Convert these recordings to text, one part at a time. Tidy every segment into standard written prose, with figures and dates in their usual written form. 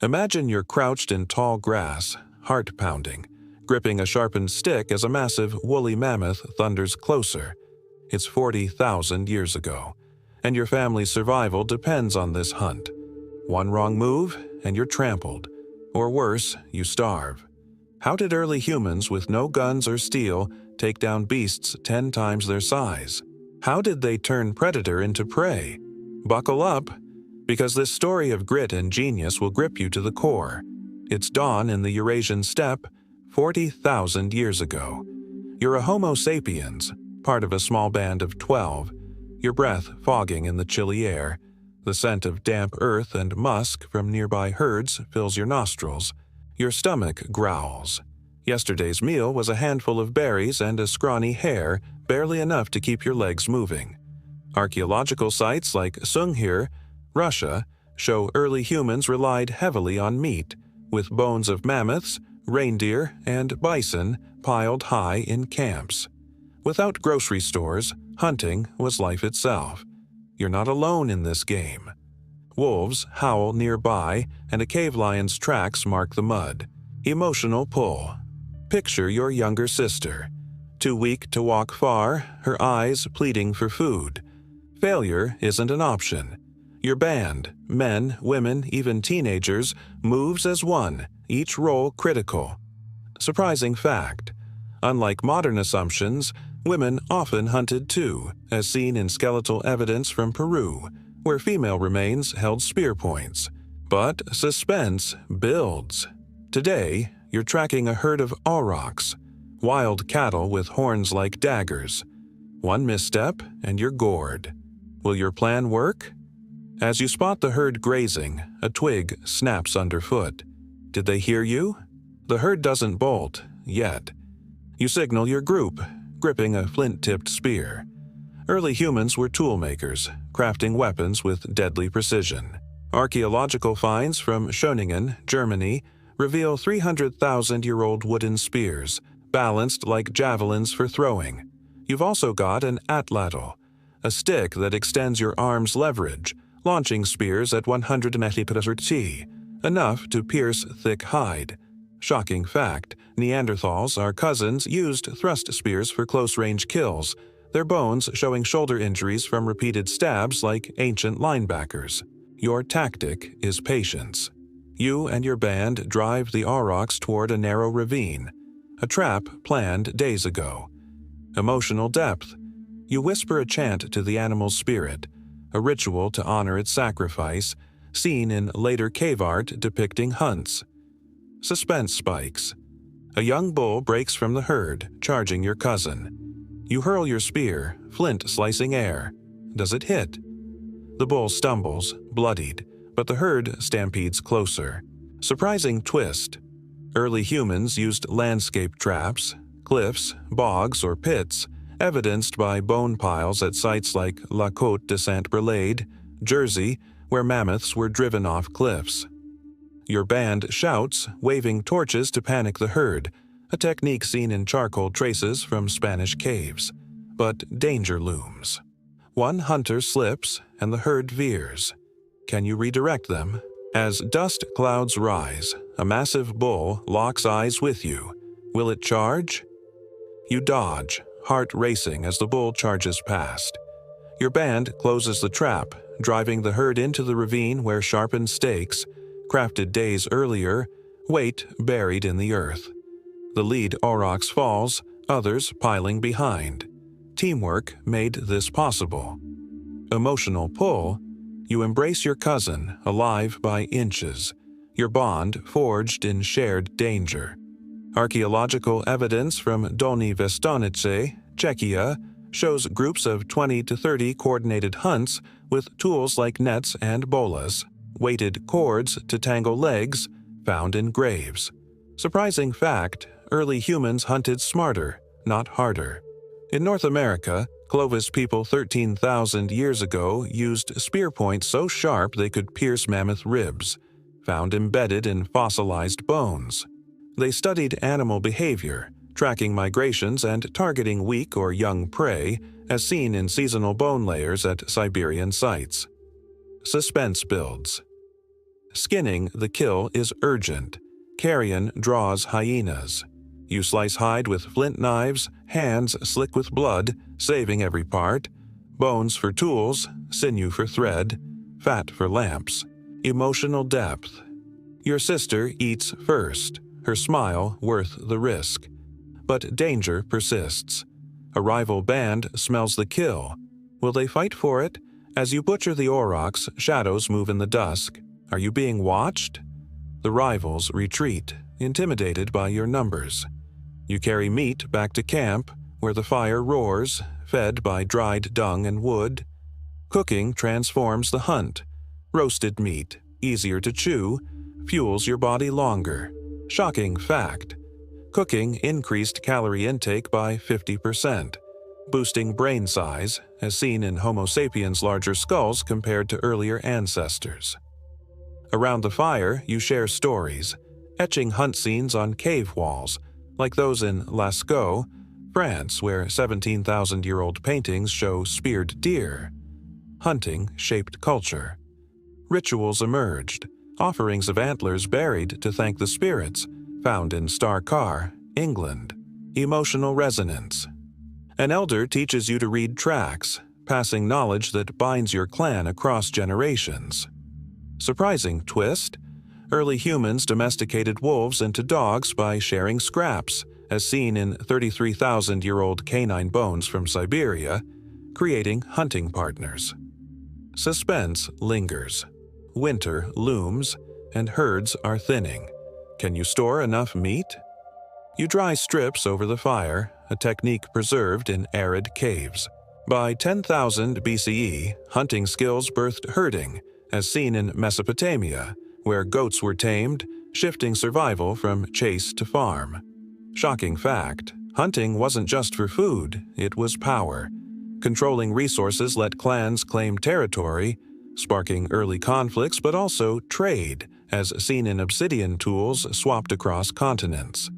Imagine you're crouched in tall grass, heart pounding, gripping a sharpened stick as a massive woolly mammoth thunders closer. It's 40,000 years ago, and your family's survival depends on this hunt. One wrong move, and you're trampled. Or worse, you starve. How did early humans with no guns or steel take down beasts 10 times their size? How did they turn predator into prey? Buckle up, because this story of grit and genius will grip you to the core. It's dawn in the Eurasian steppe, 40,000 years ago. You're a Homo sapiens, part of a small band of 12, your breath fogging in the chilly air. The scent of damp earth and musk from nearby herds fills your nostrils. Your stomach growls. Yesterday's meal was a handful of berries and a scrawny hare, barely enough to keep your legs moving. Archaeological sites like Sunghir, Russia, show early humans relied heavily on meat, with bones of mammoths, reindeer, and bison piled high in camps. Without grocery stores, hunting was life itself. You're not alone in this game. Wolves howl nearby, and a cave lion's tracks mark the mud. Emotional pull. Picture your younger sister. Too weak to walk far, her eyes pleading for food. Failure isn't an option. Your band, men, women, even teenagers, moves as one, each role critical. Surprising fact. Unlike modern assumptions, women often hunted too, as seen in skeletal evidence from Peru, where female remains held spear points. But suspense builds. Today, you're tracking a herd of aurochs, wild cattle with horns like daggers. One misstep, and you're gored. Will your plan work? As you spot the herd grazing, a twig snaps underfoot. Did they hear you? The herd doesn't bolt, yet. You signal your group, gripping a flint-tipped spear. Early humans were toolmakers, crafting weapons with deadly precision. Archaeological finds from Schöningen, Germany, reveal 300,000-year-old wooden spears, balanced like javelins for throwing. You've also got an atlatl, a stick that extends your arm's leverage, launching spears at 100 mph, enough to pierce thick hide. Shocking fact, Neanderthals, our cousins, used thrust spears for close-range kills, their bones showing shoulder injuries from repeated stabs like ancient linebackers. Your tactic is patience. You and your band drive the aurochs toward a narrow ravine, a trap planned days ago. Emotional depth. You whisper a chant to the animal's spirit, a ritual to honor its sacrifice, seen in later cave art depicting hunts. Suspense spikes. A young bull breaks from the herd, charging your cousin. You hurl your spear, flint slicing air. Does it hit? The bull stumbles, bloodied, but the herd stampedes closer. Surprising twist. Early humans used landscape traps, cliffs, bogs, or pits, evidenced by bone piles at sites like La Côte de Saint-Brelade, Jersey, where mammoths were driven off cliffs. Your band shouts, waving torches to panic the herd, a technique seen in charcoal traces from Spanish caves. But danger looms. One hunter slips, and the herd veers. Can you redirect them? As dust clouds rise, a massive bull locks eyes with you. Will it charge? You dodge, heart racing as the bull charges past. Your band closes the trap, driving the herd into the ravine where sharpened stakes, crafted days earlier, wait buried in the earth. The lead aurochs falls, others piling behind. Teamwork made this possible. Emotional pull. You embrace your cousin, alive by inches, your bond forged in shared danger. Archaeological evidence from Dolní Věstonice, Czechia, shows groups of 20 to 30 coordinated hunts with tools like nets and bolas, weighted cords to tangle legs, found in graves. Surprising fact, early humans hunted smarter, not harder. In North America, Clovis people 13,000 years ago used spear points so sharp they could pierce mammoth ribs, found embedded in fossilized bones. They studied animal behavior, tracking migrations and targeting weak or young prey, as seen in seasonal bone layers at Siberian sites. Suspense builds. Skinning the kill is urgent. Carrion draws hyenas. You slice hide with flint knives, hands slick with blood, saving every part. Bones for tools, sinew for thread, fat for lamps. Emotional depth. Your sister eats first, her smile worth the risk. But danger persists. A rival band smells the kill. Will they fight for it? As you butcher the aurochs, shadows move in the dusk. Are you being watched? The rivals retreat, intimidated by your numbers. You carry meat back to camp, where the fire roars, fed by dried dung and wood. Cooking transforms the hunt. Roasted meat, easier to chew, fuels your body longer. Shocking fact. Cooking increased calorie intake by 50%, boosting brain size, as seen in Homo sapiens' larger skulls compared to earlier ancestors. Around the fire, you share stories, etching hunt scenes on cave walls, like those in Lascaux, France, where 17,000-year-old paintings show speared deer. Hunting shaped culture. Rituals emerged, offerings of antlers buried to thank the spirits, found in Starcar, England. Emotional resonance. An elder teaches you to read tracks, passing knowledge that binds your clan across generations. Surprising twist. Early humans domesticated wolves into dogs by sharing scraps, as seen in 33,000-year-old canine bones from Siberia, creating hunting partners. Suspense lingers. Winter looms, and herds are thinning. Can you store enough meat? You dry strips over the fire, a technique preserved in arid caves. By 10,000 BCE, hunting skills birthed herding, as seen in Mesopotamia, where goats were tamed, shifting survival from chase to farm. Shocking fact, hunting wasn't just for food, it was power. Controlling resources let clans claim territory, sparking early conflicts but also trade, as seen in obsidian tools swapped across continents.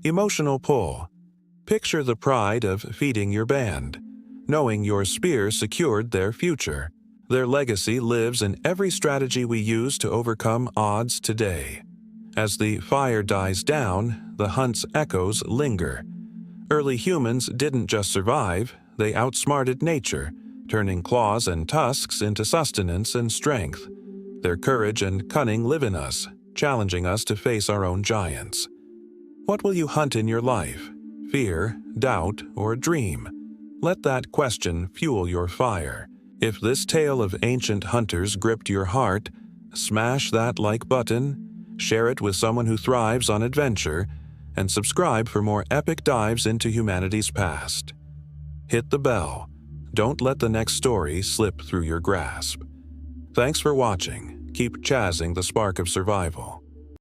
Emotional pull. Picture the pride of feeding your band, knowing your spear secured their future. Their legacy lives in every strategy we use to overcome odds today. As the fire dies down, the hunt's echoes linger. Early humans didn't just survive, they outsmarted nature, turning claws and tusks into sustenance and strength. Their courage and cunning live in us, challenging us to face our own giants. What will you hunt in your life? Fear, doubt, or dream? Let that question fuel your fire. If this tale of ancient hunters gripped your heart, smash that like button, share it with someone who thrives on adventure, and subscribe for more epic dives into humanity's past. Hit the bell. Don't let the next story slip through your grasp. Thanks for watching. Keep chazzing the spark of survival.